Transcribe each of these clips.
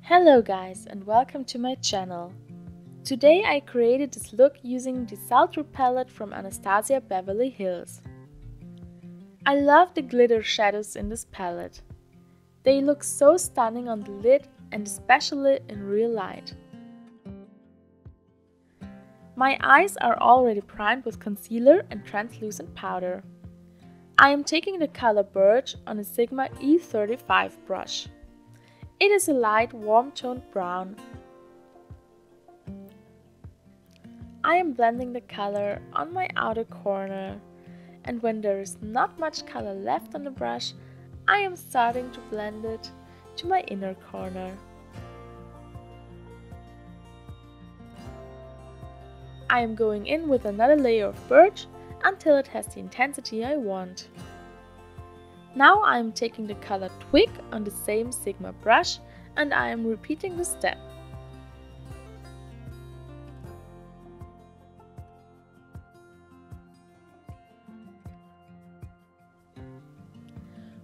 Hello guys and welcome to my channel. Today I created this look using the Sultry palette from Anastasia Beverly Hills. I love the glitter shadows in this palette. They look so stunning on the lid and especially in real light. My eyes are already primed with concealer and translucent powder. I am taking the color Birch on a Sigma E35 brush. It is a light, warm-toned brown. I am blending the color on my outer corner, and when there is not much color left on the brush, I am starting to blend it to my inner corner. I am going in with another layer of Birch until it has the intensity I want. Now I am taking the color Twig on the same Sigma brush and I am repeating the step.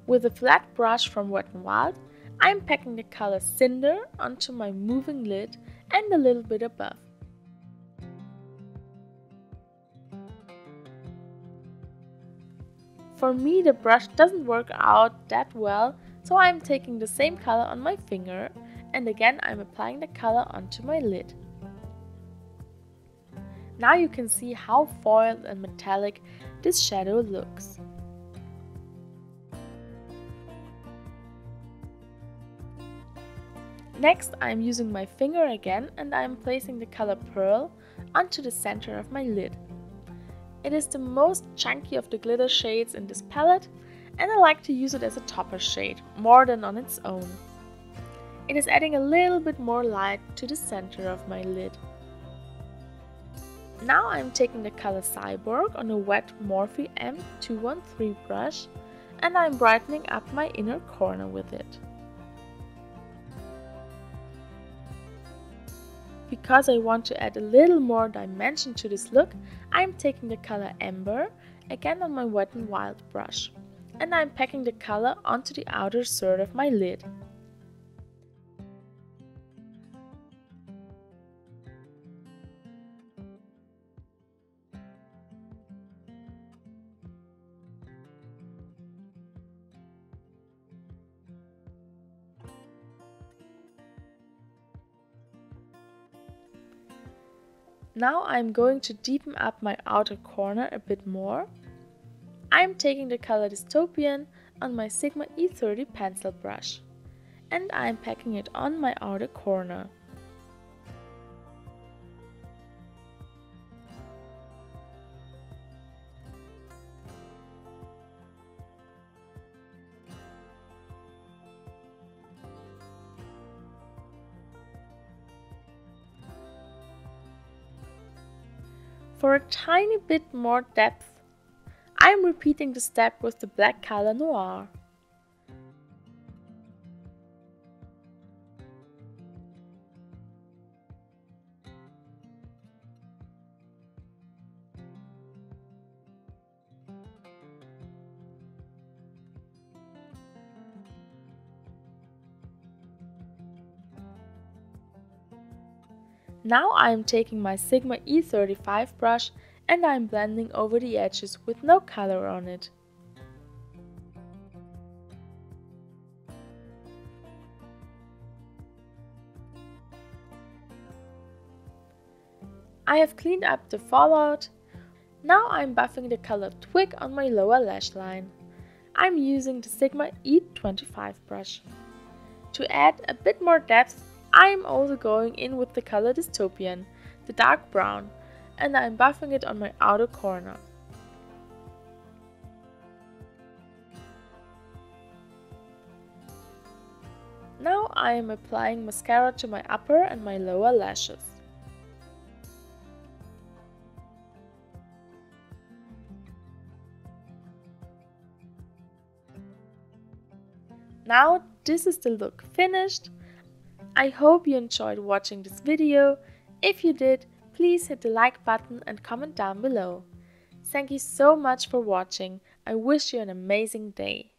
With a flat brush from Wet n Wild, I am packing the color Cinder onto my moving lid and a little bit above. For me, the brush doesn't work out that well, so I am taking the same color on my finger and again I am applying the color onto my lid. Now you can see how foiled and metallic this shadow looks. Next, I am using my finger again and I am placing the color Pearl onto the center of my lid. It is the most chunky of the glitter shades in this palette and I like to use it as a topper shade, more than on its own. It is adding a little bit more light to the center of my lid. Now I am taking the color Cyborg on a wet Morphe M213 brush and I am brightening up my inner corner with it. Because I want to add a little more dimension to this look, I am taking the color Amber, again on my Wet n Wild brush, and I am packing the color onto the outer third of my lid. Now I am going to deepen up my outer corner a bit more. I am taking the color Dystopian on my Sigma E30 pencil brush and I am packing it on my outer corner. For a tiny bit more depth, I am repeating the step with the black color Noir. Now I am taking my Sigma E35 brush and I am blending over the edges with no color on it. I have cleaned up the fallout. Now I am buffing the color Twig on my lower lash line. I am using the Sigma E25 brush. To add a bit more depth, I am also going in with the color Dystopian, the dark brown, and I am buffing it on my outer corner. Now I am applying mascara to my upper and my lower lashes. Now this is the look finished. I hope you enjoyed watching this video. If you did, please hit the like button and comment down below. Thank you so much for watching. I wish you an amazing day.